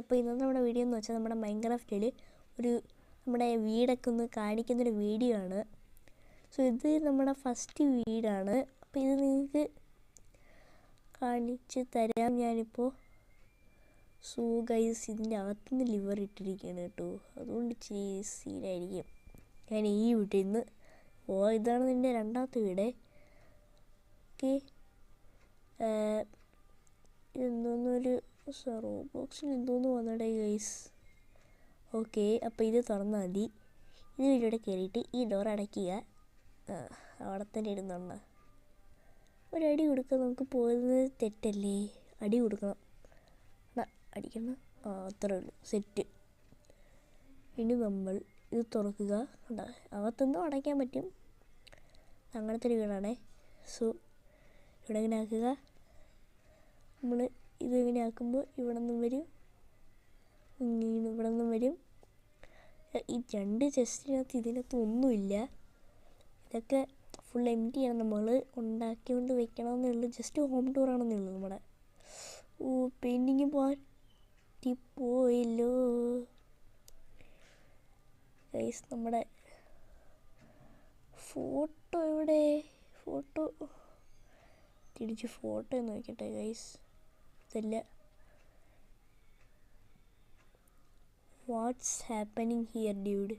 അപ്പോൾ ഇന്നത്തെ നമ്മുടെ വീഡിയോ എന്ന് വെച്ചാൽ നമ്മുടെ മൈൻക്രാഫ്റ്റിൽ ഒരു നമ്മുടെ വീടൊക്കെ ഒന്ന് കാണിക്കുന്നൊരു വീഡിയോ ആണ്. സോ ഇത് നമ്മുടെ ഫസ്റ്റ് വീടാണ്. അപ്പോൾ ഇത് നിങ്ങൾക്ക് കാണിച്ച് തരാം ഞാനിപ്പോൾ. സോ ഗൈസ്, ഇതിൻ്റെ അകത്തുനിന്ന് ലിവർ ഇട്ടിരിക്കുകയാണ് കേട്ടോ, അതുകൊണ്ട് ഇച്ചിരി സീനായിരിക്കും. ഞാൻ ഈ വീട്ടിൽ നിന്ന് ഇതാണ് നിൻ്റെ രണ്ടാമത്തെ വീട്. ഓക്കെ, ഇതെന്തോന്നൊരു റോ ബോക്സിൽ എന്തോന്ന് വന്നടേ ഗൈസ്. ഓക്കെ, അപ്പോൾ ഇത് തുറന്നാൽ മതി. ഇത് വീട്ടിലൂടെ കയറിയിട്ട് ഈ ഡോർ അടയ്ക്കുക. അവിടെ തന്നെ ഇടുന്നുണ്ട്. ഒരടി കൊടുക്കുക. നമുക്ക് പോകുന്നത് തെറ്റല്ലേ, അടി കൊടുക്കണം. അടിക്കണം. അത്രേ ഉള്ളൂ, സെറ്റ്. ഇനി നമ്മൾ ഇത് തുറക്കുക. അകത്തൊന്നും അടയ്ക്കാൻ പറ്റും, അങ്ങനത്തെ ഒരു വീടാണേ. സോ ഇവിടെ ഇങ്ങനെ ആക്കുക. നമ്മൾ ഇത് ഇങ്ങനെ ആക്കുമ്പോൾ ഇവിടെ നിന്നും വരും, ഇവിടെ നിന്നും വരും. ഈ രണ്ട് ചെസ്റ്റിനകത്ത് ഇതിനകത്ത് ഒന്നുമില്ല. ഇതൊക്കെ ഫുൾ എം ടി ആണ്. നമ്മൾ ഉണ്ടാക്കിക്കൊണ്ട് വെക്കണമെന്നേ ഉള്ളൂ. ജസ്റ്റ് ഹോം ടൂറാണെന്നേ ഉള്ളൂ നമ്മുടെ. പെയിൻറ്റിങ് പോയല്ലോ ഗൈസ്. നമ്മുടെ ഫോട്ടോ എവിടെ? ഫോട്ടോ തിരിച്ച് ഫോട്ടോ എന്ന് നോക്കട്ടെ ഗൈസ്. ഇതല്ല. What's happening here dude?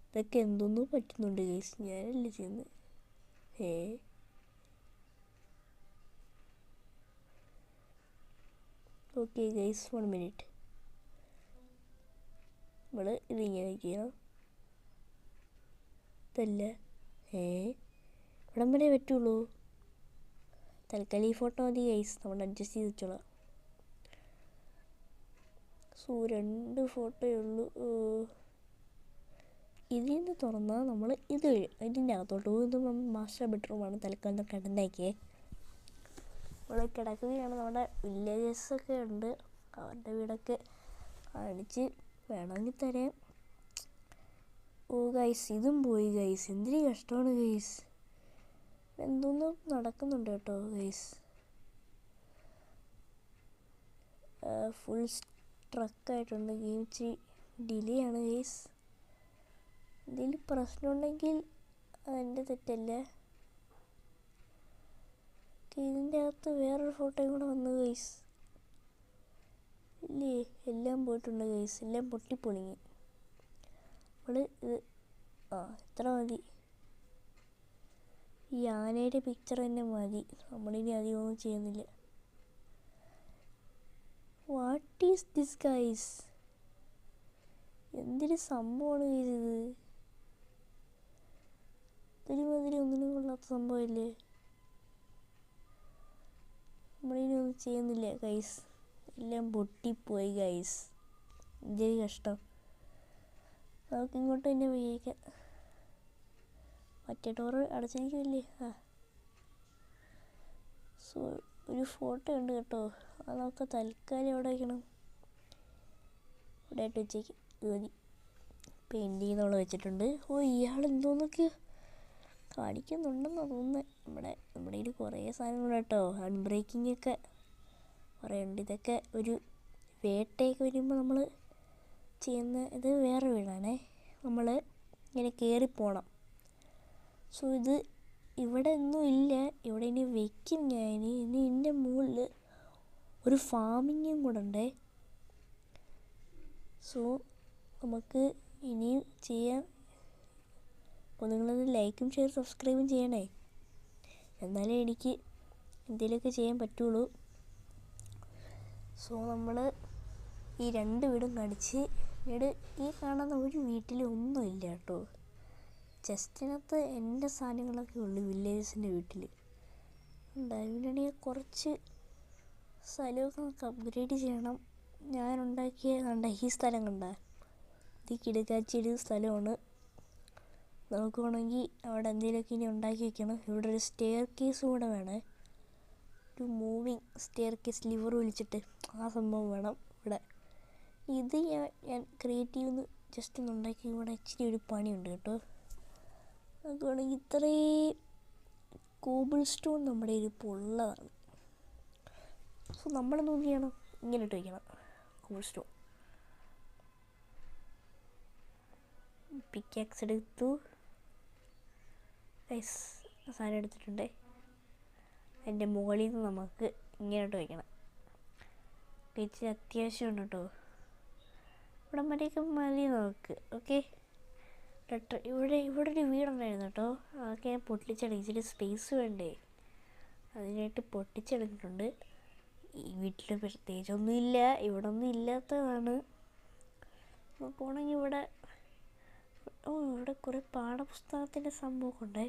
ഇതൊക്കെ എന്തോന്നും പറ്റുന്നുണ്ട് ഗൈസ്, ഞാനല്ലേ ചെയ്യുന്നത്. Okay guys, 1 minute. നമ്മൾ ഇതിങ്ങനെ വയ്ക്കണം. ഇതല്ല. ഇവിടം വരെ പറ്റുള്ളൂ. തൽക്കാലം ഈ ഫോട്ടോ മതി ഗൈസ്, നമ്മൾ അഡ്ജസ്റ്റ് ചെയ്ത് വെച്ചോളാം. സോ 2 ഫോട്ടോയേ ഉള്ളൂ. ഇതിൽ നിന്ന് തുറന്നാൽ നമ്മൾ ഇതിൻ്റെ അകത്തോട്ട് പോകും. ഇത് മാസ്റ്റർ ബെഡ്റൂമാണ്. തൽക്കാലം കിടന്നേക്കേ നമ്മൾ കിടക്കുകയാണ്. നമ്മുടെ വില്ലേജസൊക്കെ ഉണ്ട്, അവരുടെ വീടൊക്കെ കാണിച്ച് വേണമെങ്കിൽ തരാം. ഗൈസ്, ഇതും പോയി ഗൈസ്. എന്തൊരു കഷ്ടമാണ് ഗൈസ്. എന്തോന്നും നടക്കുന്നുണ്ട് കേട്ടോ ഗൈസ്. ഫുൾ സ്ട്രക്കായിട്ടുണ്ട് ഗെയിം. ഇച്ചിരി ഡിലേ ആണ് ഗൈസ്. എന്തെങ്കിലും പ്രശ്നമുണ്ടെങ്കിൽ അതെൻ്റെ തെറ്റല്ല. ഇതിൻ്റെ അകത്ത് വേറൊരു ഫോട്ടോയും കൂടെ വന്നു ഗൈസ്. ഇല്ലേ, എല്ലാം പോയിട്ടുണ്ട് ഗൈസ്, എല്ലാം പൊട്ടിപ്പൊളിങ്ങി. നമ്മൾ ഇത് ഇത്ര മതി. ഈ ആനയുടെ പിക്ചർ തന്നെ മതി, നമ്മളിനി അധികമൊന്നും ചെയ്യുന്നില്ല. What is this guys? എന്തൊരു സംഭവമാണ് ഗൈസ് ഇത്? ഒരുമാതിരി ഒന്നിനും കൊള്ളാത്ത സംഭവമില്ലേ? നമ്മളിനി ഒന്നും ചെയ്യുന്നില്ല ഗൈസ്, എല്ലാം പൊട്ടിപ്പോയി ഗൈസ്. എന്തൊരു കഷ്ടം. നമുക്കിങ്ങോട്ട് തന്നെ പോയേക്കാം. മറ്റേ ഡോറ് അടച്ചിരിക്കുമല്ലേ. സോ ഒരു ഫോട്ടോ ഉണ്ട് കേട്ടോ, അത് നമുക്ക് തൽക്കാലം എവിടെ വയ്ക്കണം? ഇവിടെ ആയിട്ട് വെച്ചേക്ക്. ഇത് മതി. പെയിൻറ്റിങ് നമ്മൾ വെച്ചിട്ടുണ്ട്. ഇയാളെന്തോന്നൊക്കെ കാണിക്കുന്നുണ്ടെന്നാണ് തോന്നുന്നത്. നമ്മുടെ കയ്യിൽ കുറേ സാധനങ്ങൾ കേട്ടോ, അൺബ്രേക്കിംഗ് ഒക്കെ കുറേ ഉണ്ട്. ഇതൊക്കെ ഒരു വേട്ടയൊക്കെ വരുമ്പോൾ നമ്മൾ ചെയ്യുന്ന. ഇത് വേറെ വീടാണേ, നമ്മൾ ഇങ്ങനെ കയറിപ്പോണം. സോ ഇത് ഇവിടെ ഒന്നും ഇല്ല, ഇവിടെ ഇനി വെക്കും ഞാൻ. ഇനി ഇതിൻ്റെ മുകളിൽ ഒരു ഫാമിങ്ങും കൂടെ ഉണ്ടേ. സോ നമുക്ക് ഇനിയും ചെയ്യാം. അപ്പോൾ നിങ്ങളത് ലൈക്കും ഷെയർ സബ്സ്ക്രൈബും ചെയ്യണേ, എന്നാലേ എനിക്ക് എന്തെങ്കിലുമൊക്കെ ചെയ്യാൻ പറ്റുള്ളൂ. സോ നമ്മൾ ഈ 2 വീടും കാണിച്ച് ഈ കാണുന്ന ഒരു വീട്ടിലൊന്നുമില്ല കേട്ടോ. ചെസ്റ്റിനകത്ത് എൻ്റെ സാധനങ്ങളൊക്കെ ഉള്ളു വില്ലേജസിൻ്റെ വീട്ടിൽ. ഉണ്ടായിരുന്നെങ്കിൽ കുറച്ച് സ്ഥലമൊക്കെ നമുക്ക് അപ്ഗ്രേഡ് ചെയ്യണം. ഞാനുണ്ടാക്കിയ ഈ സ്ഥലം കണ്ട, ഇത് കിടക്കാച്ചൊരു സ്ഥലമാണ്. നമുക്ക് വേണമെങ്കിൽ അവിടെ എന്തെങ്കിലുമൊക്കെ ഇനി ഉണ്ടാക്കി വെക്കണം. ഇവിടെ ഒരു സ്റ്റെയർ കേസ് കൂടെ വേണേ, ഒരു മൂവിങ് സ്റ്റെയർ കേസ്. ലിവർ വിളിച്ചിട്ട് ആ സംഭവം വേണം ഇവിടെ. ഇത് ഞാൻ ക്രിയേറ്റീവ് ജസ്റ്റ് ഒന്ന് ഉണ്ടാക്കി. ഇവിടെ ഇച്ചിരി ഒരു പണിയുണ്ട് കേട്ടോ. നമുക്ക് വേണമെങ്കിൽ ഇത്രയും കോബിൾ സ്റ്റോൺ നമ്മുടെ ഇപ്പോൾ ഉള്ളതാണ്. സോ നമ്മളെന്ത് ചെയ്യണം, ഇങ്ങനെ ഇട്ട് വയ്ക്കണം. കോബിൾ സ്റ്റോൺ പിക്കാക്സ് എടുത്തു. സാധനം എടുത്തിട്ടുണ്ട്. അതിൻ്റെ മുകളിൽ നിന്ന് നമുക്ക് ഇങ്ങനെ ഇട്ട് വയ്ക്കണം. ഇച്ചിരി അത്യാവശ്യമുണ്ട് കേട്ടോ. ഇവിടെ മതിയൊക്കെ മതി നമുക്ക്. ഓക്കെ, ഇവിടെ ഒരു വീടുണ്ടായിരുന്നു കേട്ടോ. അതൊക്കെ ഞാൻ പൊട്ടിച്ചെടുക്കും. ഇച്ചിരി സ്പേസ് വേണ്ടേ, അതിനായിട്ട് പൊട്ടിച്ചെടുത്തിട്ടുണ്ട്. ഈ വീട്ടിൽ പ്രത്യേകിച്ചൊന്നുമില്ല, ഇവിടെ ഒന്നും ഇല്ലാത്തതാണ്. പോണെങ്കിൽ ഇവിടെ കുറേ പാഠപുസ്തകത്തിൻ്റെ സംഭവമൊക്കെ ഉണ്ട്.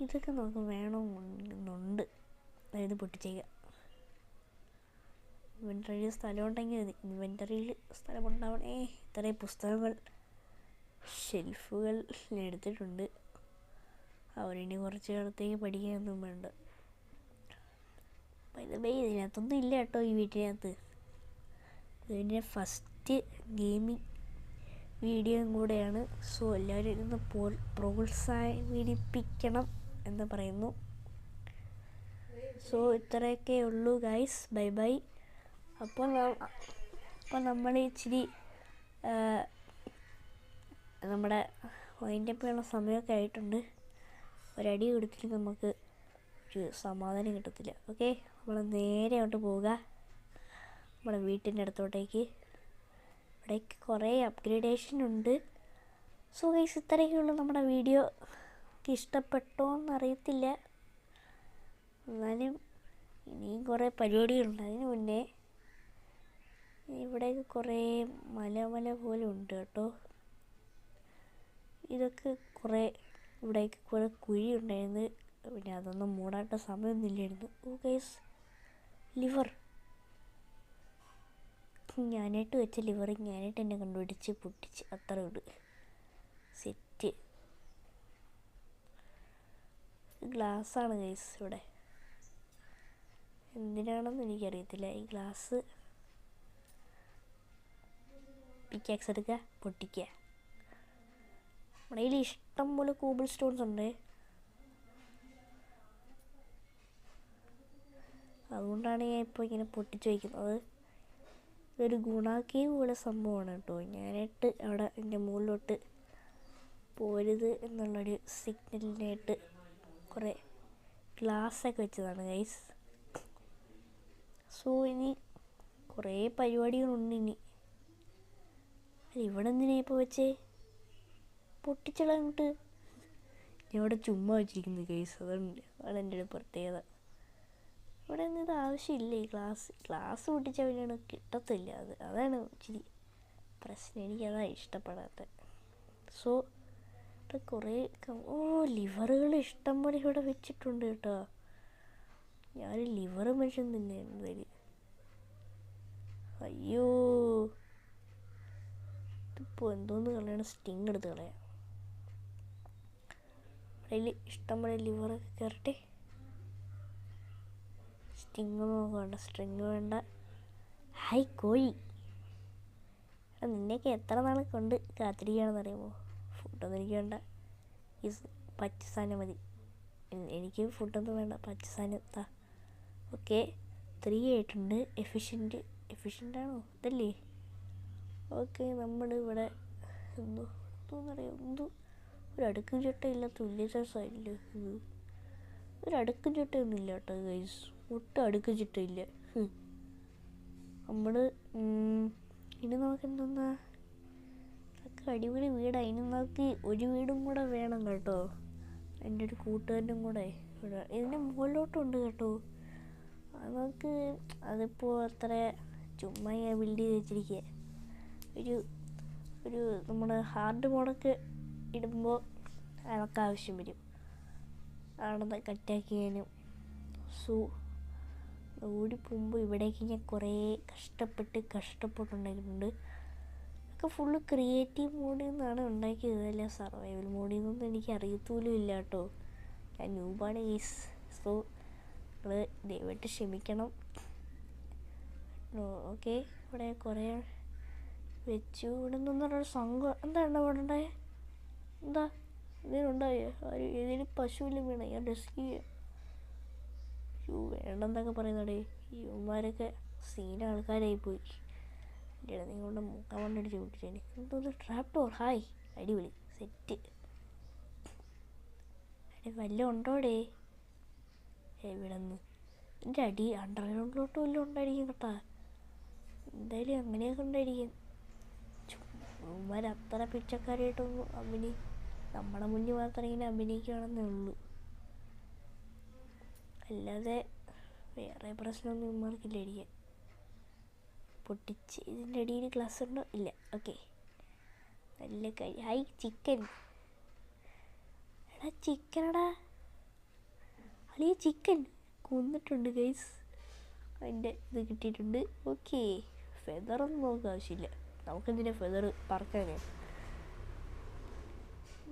ഇതൊക്കെ നമുക്ക് വേണമെന്നുണ്ട്. അതായത് പൊട്ടിച്ചേക്കാം. ഇൻവെൻറ്ററിയിൽ സ്ഥലം ഉണ്ടെങ്കിൽ ഇൻവെൻറ്ററിയിൽ സ്ഥലമുണ്ടാവണേ. ഇത്രയും പുസ്തകങ്ങൾ ഷെൽഫുകൾ എടുത്തിട്ടുണ്ട്. അവരിനി കുറച്ച് കാലത്തേക്ക് പഠിക്കാനൊന്നും വേണ്ട. ഇതിനകത്തൊന്നും ഇല്ല കേട്ടോ, ഈ വീട്ടിനകത്ത്. ഇതിൻ്റെ ഫസ്റ്റ് ഗെയിമിങ് വീഡിയോയും കൂടെയാണ്. സോ എല്ലാവരും ഇരുന്ന് പ്രോത്സാഹിപ്പിക്കണം എന്ന് പറയുന്നു. സോ ഇത്രയൊക്കെ ഉള്ളൂ ഗൈസ്. Bye bye. അപ്പോൾ നമ്മൾ ഇച്ചിരി നമ്മുടെ വൈൻഡപ്പിനുള്ള സമയമൊക്കെ ആയിട്ടുണ്ട്. ഒരടി കൊടുത്തിട്ട് നമുക്ക് ഒരു സമാധാനം കിട്ടത്തില്ല. ഓക്കെ, നമ്മൾ നേരെ അങ്ങോട്ട് പോവുക നമ്മുടെ വീട്ടിൻ്റെ അടുത്തോട്ടേക്ക്. ഇവിടേക്ക് കുറേ അപ്ഗ്രേഡേഷൻ ഉണ്ട്. സോ ഗൈസ്, ഇത്രയൊക്കെയുള്ളൂ നമ്മുടെ വീഡിയോ. ഇഷ്ടപ്പെട്ടോ എന്നറിയത്തില്ല, എന്നാലും ഇനിയും കുറേ പരിപാടികളുണ്ട്. അതിന് മുന്നേ ഇവിടേക്ക് കുറേ മല പോലെ ഉണ്ട് കേട്ടോ. ഇതൊക്കെ ഇവിടേക്ക് കുറേ കുഴി ഉണ്ടായിരുന്നു. പിന്നെ അതൊന്നും മൂടാത്ത സമയമൊന്നുമില്ലായിരുന്നു. ഓ ഗൈസ്, ലിവർ ഞാനായിട്ട് വെച്ച ലിവർ ഞാനായിട്ട് എന്നെ കണ്ടുപിടിച്ച് പൊട്ടിച്ച് അത്ര ഉണ്ട്. സെറ്റ് ഗ്ലാസ്സാണ് ഗൈസ്. ഇവിടെ എന്തിനാണെന്ന് എനിക്കറിയത്തില്ല. ഈ ഗ്ലാസ് പിക്കാക്സ് എടുക്കുക, പൊട്ടിക്കുക. നമ്മുടെ കയ്യിൽ ഇഷ്ടം പോലെ കോബിൾ സ്റ്റോൺസ് ഉണ്ട്. അതുകൊണ്ടാണ് ഞാൻ ഇപ്പോൾ ഇങ്ങനെ പൊട്ടിച്ച് വയ്ക്കുന്നത്. ഇതൊരു ഗുണാക്കി പോലെ സംഭവമാണ് കേട്ടോ. ഞാനായിട്ട് അവിടെ എൻ്റെ മുകളിലോട്ട് പോരുത് എന്നുള്ളൊരു സിഗ്നലിനായിട്ട് കുറേ ഗ്ലാസ്സൊക്കെ വെച്ചതാണ് ഗൈസ്. സോ ഇനി കുറേ പരിപാടികളുണ്ട്. ഇനി ഇവിടെ എന്തിനാ ഇപ്പോൾ വെച്ചേ? പൊട്ടിച്ചളഞ്ഞിട്ട് ഞാൻ ഇവിടെ ചുമ്മാ വെച്ചിരിക്കുന്നത് ഗൈസ്. അതാണ് എൻ്റെ ഒരു പ്രത്യേകത. ഇവിടെ ഒന്നും ഇത് ആവശ്യമില്ല. ഈ ഗ്ലാസ് പൊട്ടിച്ചാൽ പിന്നെയാണ് കിട്ടത്തില്ല. അതാണ് ഇച്ചിരി പ്രശ്നം. എനിക്കതാണ് ഇഷ്ടപ്പെടാത്തത്. സോ ഇവിടെ കുറേ ലിവറുകൾ ഇഷ്ടം പോലെ ഇവിടെ വെച്ചിട്ടുണ്ട് കേട്ടോ. ഞാൻ ലിവർ മനുഷ്യൻ തന്നെ എന്തായാലും. അയ്യോ, ഇതിപ്പോൾ എന്തോന്ന് കളയണം? സ്റ്റിങ് എടുത്ത് കളയാം. അതിൽ ഇഷ്ടം പോലെ ലിവറൊക്കെ കയറട്ടെ. സ്റ്റിങ്ങൊന്നും വേണ്ട, സ്ട്രിങ് വേണ്ട. ഹായ് കോഴി, നിന്നെയൊക്കെ എത്ര നാൾ കൊണ്ട് കാത്തിരിക്കുകയാണെന്ന് അറിയാമോ? ഫുഡൊന്നും എനിക്ക് വേണ്ട, ഈ പച്ച സാധനം മതി. എനിക്ക് ഫുഡൊന്നും വേണ്ട, പച്ച സാധനം താ. ഓക്കെ, 3 ആയിട്ടുണ്ട്. എഫിഷ്യൻ്റാണോ ഇതല്ലേ? ഓക്കെ, നമ്മളിവിടെ എന്തോന്നറിയാം, ഒരു അടുക്കും ചിട്ടയില്ല, തുല്യത സൈഡിൽ ഒരു അടുക്കും ചിട്ടയൊന്നും ഇല്ല കേട്ടോ ഗൈസ്. ഒട്ടും അടുക്കും ചിട്ടയില്ല. നമ്മൾ ഇനി നമുക്ക് എന്തോന്നാ, അതൊക്കെ അടിപൊളി വീടാണ്. ഇനി നമുക്ക് ഒരു വീടും കൂടെ വേണം കേട്ടോ. എൻ്റെ ഒരു കൂട്ടുകാരനും കൂടെ ഇവിടെ ഇതിൻ്റെ മുകളിലോട്ടുണ്ട് കേട്ടോ. അത് നമുക്ക് അതിപ്പോൾ അത്ര ചുമ്മാ ബിൽഡ് ചെയ്ത് വെച്ചിരിക്കുക. ഒരു നമ്മുടെ ഹാർഡ് മോഡൊക്കെ ഇടുമ്പോൾ അതൊക്കെ ആവശ്യം വരും, അവിടെ കട്ടാക്കി ചെയ്യാനും. സോ ഓടിപ്പോകുമ്പോൾ ഇവിടേക്ക് ഞാൻ കുറേ കഷ്ടപ്പെട്ടുണ്ടാക്കിയിട്ടുണ്ട്. ഒക്കെ ഫുള്ള് ക്രിയേറ്റീവ് മോഡിൽ നിന്നാണ് ഉണ്ടാക്കിയത്, അല്ല സർവൈവൽ മോഡിൽ നിന്നൊന്നും എനിക്ക് അറിയത്തോലും ഇല്ല കേട്ടോ. ഞാൻ ന്യൂബാണ് ഗൈസ്. സോ നിങ്ങൾ ദയവായിട്ട് ക്ഷമിക്കണം. ഓക്കെ, ഇവിടെ കുറേ വെച്ചു. ഇവിടെ നിന്നൊരു സംഘം എന്താണ് ഇവിടെ ഉണ്ടായേ? എന്താ ഇതിനുണ്ടായേ? ഏതെങ്കിലും പശുവിലും വീണ ഞാൻ റെസ്ക്യൂ ചെയ്യാം. വേണ്ടെന്നൊക്കെ പറയുന്നടേ. ഇവന്മാരൊക്കെ സീൻ ആൾക്കാരായി പോയി. എൻ്റെ നിങ്ങളുടെ മുക്കാൻ കൊണ്ടടിച്ച് വിട്ടിട്ടേ എന്തോന്ന് ട്രാപ്പ് ഡോർ. ഹായ്, അടിപൊളി സെറ്റ്. വല്ല ഉണ്ടോടേ എവിടെ നിന്ന്? എൻ്റെ അടി അണ്ടർഗ്രൗണ്ടിലോട്ട് വല്ലതും ഉണ്ടായിരിക്കും കേട്ടാ. എന്തായാലും അങ്ങനെയൊക്കെ ഉണ്ടായിരിക്കും. ചുമ്മാർ അത്ര പിച്ചക്കാരായിട്ടൊന്നും നമ്മുടെ മുന്നിൽ മാത്രം ഇങ്ങനെ അഭിനയിക്കുകയാണെന്നേ ഉള്ളൂ. അല്ലാതെ വേറെ പ്രശ്നമൊന്നും ഇമാർക്കില്ല അടിക്കാൻ. പൊട്ടിച്ച് ഇതിൻ്റെ അടിയിൽ ഗ്ലാസ് ഉണ്ടോ? ഇല്ല. ഓക്കെ, നല്ല കാര്യം. Hi chicken. എടാ ചിക്കനടാ, അളിയ ചിക്കൻ കൊന്നിട്ടുണ്ട് ഗൈസ്. അതിൻ്റെ ഇത് കിട്ടിയിട്ടുണ്ട്. ഓക്കെ, ഫെദറൊന്നും നോക്കാൻ ആവശ്യമില്ല. നമുക്കെന്തിനാ ഫെദർ പറക്കാനേ?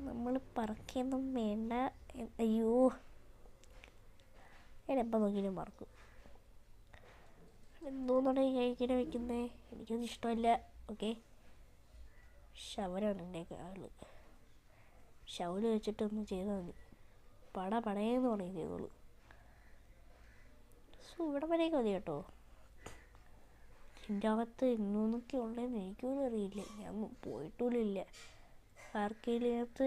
നമ്മൾ പറക്കൊന്നും വേണ്ട. അയ്യോ, ഞാനെപ്പം നോക്കിയാലും മറക്കും. എന്തോന്നാണ് കഴിക്കണ വെക്കുന്നത്? എനിക്കൊന്നും ഇഷ്ടമല്ല. ഓക്കെ, ഷവറാണ് എൻ്റെ ആള്. ഷവല് വെച്ചിട്ടൊന്നും ചെയ്താൽ മതി. പടയെന്ന് പറയും ചെയ്തോളൂ. സോ ഇവിടെ വരെയൊക്കെ മതി കേട്ടോ. എൻ്റെ അകത്ത് എന്നൊക്കെ ഉള്ളതെന്ന് എനിക്കൊന്നും അറിയില്ല. ഞാൻ പോയിട്ടുമില്ല. ആർക്കെയിലകത്ത്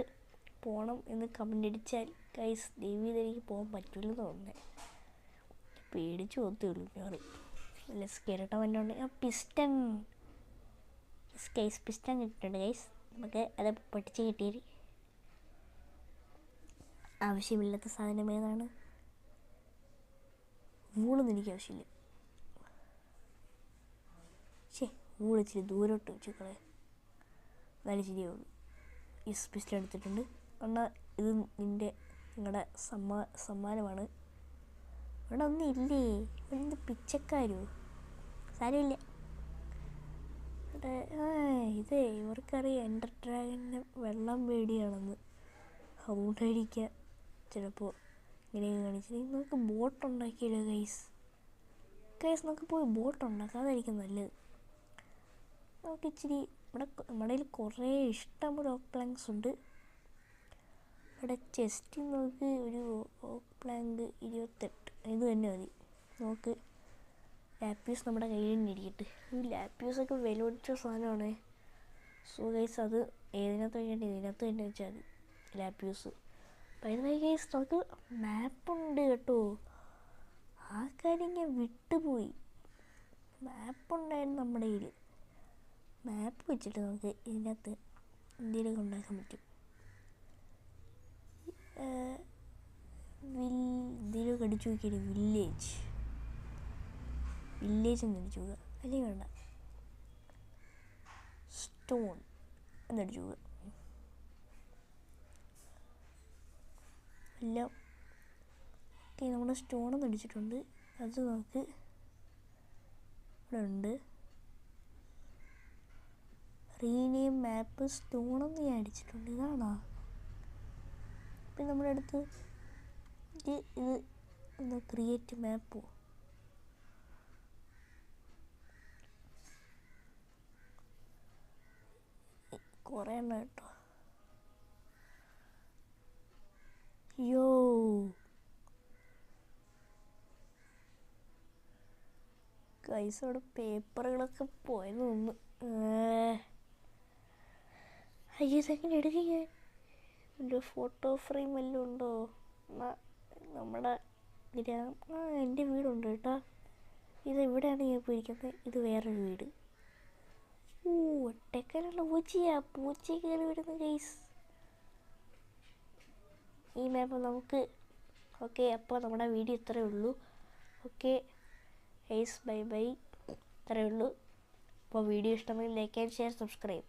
പോകണം എന്ന് കമൻ്റ് അടിച്ചാൽ ഗൈസ് ദൈവം എനിക്ക് പോകാൻ പറ്റില്ലെന്ന് തോന്നുന്നത്. പേടിച്ച് പോകത്തേ ഉള്ളൂ ഞാൻ. നല്ല സ്കെരട്ട വന്നുകൊണ്ട് പിസ്റ്റൺ പിസ്റ്റൺ കിട്ടിയിട്ടുണ്ട് ഗൈസ്. നമുക്ക് അത് പൊട്ടിച്ച് കിട്ടിയത്. ആവശ്യമില്ലാത്ത സാധനം ഏതാണ്? വൂളൊന്നും എനിക്ക് ആവശ്യമില്ല. വൂളിച്ചിരി ദൂരോട്ട് വെച്ചേക്കളെ, നല്ല ശരിയാവുള്ളൂ. പിസ്റ്റൺ എടുത്തിട്ടുണ്ട്. എന്നാൽ ഇത് നിങ്ങളുടെ സമ്മാനമാണ്. ഇവിടെ ഒന്നും ഇല്ലേ? എന്ത് പിച്ചക്കാരോ? സാരമില്ല. ഇതേ ഇവർക്കറിയാം എൻ്റർ ഡ്രാഗണിന് വെള്ളം പേടിയാണെന്ന്. അതുകൊണ്ടായിരിക്കാം ചിലപ്പോൾ ഇങ്ങനെ കാണിച്ചത്. നമുക്ക് ബോട്ട് ഉണ്ടാക്കിയല്ലോ ഗൈസ്. നമുക്ക് പോയി ബോട്ട് ഉണ്ടാക്കാം, അതായിരിക്കും നല്ലത്. നമുക്ക് ഇച്ചിരി നമ്മുടെ കയ്യിൽ കുറേ ഇഷ്ടംപോലെ ഓക്ക് പ്ലാങ്ക്സ് ഉണ്ട്. ഇവിടെ ചെസ്റ്റിൽ നമുക്ക് ഒരു ഓക്ക് പ്ലാങ്ക് 28 ഇത് തന്നെ മതി. നമുക്ക് ലാപ്യൂസ് നമ്മുടെ കയ്യിൽ തന്നെ ഇരിക്കട്ടെ. ഈ ലാപ്യൂസൊക്കെ വില പിടിച്ച സാധനമാണ്. സോ ഗൈസ് അത് ഏതിനകത്ത് വേണ്ടി ഇതിനകത്ത് തന്നെ വെച്ചാൽ മതി ലാപ്യൂസ്. പതിനായി ഗൈസ് നമുക്ക് മാപ്പുണ്ട് കേട്ടോ. ആ കാര്യം ഞാൻ വിട്ടുപോയി. മാപ്പുണ്ടായിരുന്നു നമ്മുടെ കയ്യിൽ. മാപ്പ് വെച്ചിട്ട് നമുക്ക് ഇതിനകത്ത് എന്തെങ്കിലുമൊക്കെ ഉണ്ടാക്കാൻ പറ്റും. എന്തെങ്കിലുമൊക്കെ അടിച്ചു നോക്കിയിട്ട് വില്ലേജ് ഒന്ന് അടിച്ചു നോക്കുക. അല്ലെങ്കിൽ വേണ്ട, സ്റ്റോൺ എന്നടിച്ചു നോക്കുക. എല്ലാം ഓക്കെ, നമ്മുടെ സ്റ്റോണൊന്നും അടിച്ചിട്ടുണ്ട്. അത് നമുക്ക് ഇവിടെ ഉണ്ട്. റീനെയിം മാപ്പ് സ്റ്റോണൊന്നും ഞാൻ അടിച്ചിട്ടുണ്ട്. ഇതാണോ? പിന്നെ നമ്മുടെ അടുത്ത് ഇത് എന്താ ക്രിയേറ്റ് മാപ്പോ? കുറേ എണ്ണം കേട്ടോ. യോ ഗൈസ്, അവിടെ പേപ്പറുകളൊക്കെ പോയെന്ന് തോന്നുന്നു. അയ്യോ, ഇതെങ്ങനെ എടുക്കുക ഞാൻ? ഒരു ഫോട്ടോ ഫ്രെയിം വല്ലതും ഉണ്ടോ? നമ്മുടെ എൻ്റെ വീടുണ്ട് കേട്ടോ. ഇതെവിടെയാണ് ഞാൻ ഇപ്പോൾ ഇരിക്കുന്നത്? ഇത് വേറൊരു വീട്. ഒട്ടേക്കാനുള്ള പൂച്ച കയറി വരുന്ന ഗൈസ്. ഈ മാപ്പ് നമുക്ക് ഓക്കെ. അപ്പോൾ നമ്മുടെ വീഡിയോ ഇത്രയേ ഉള്ളൂ. Okay guys, bye. ഇത്രയേ ഉള്ളൂ. അപ്പോൾ വീഡിയോ ഇഷ്ടമെങ്കിൽ ലൈക്ക് ആൻഡ് ഷെയർ, സബ്സ്ക്രൈബ്.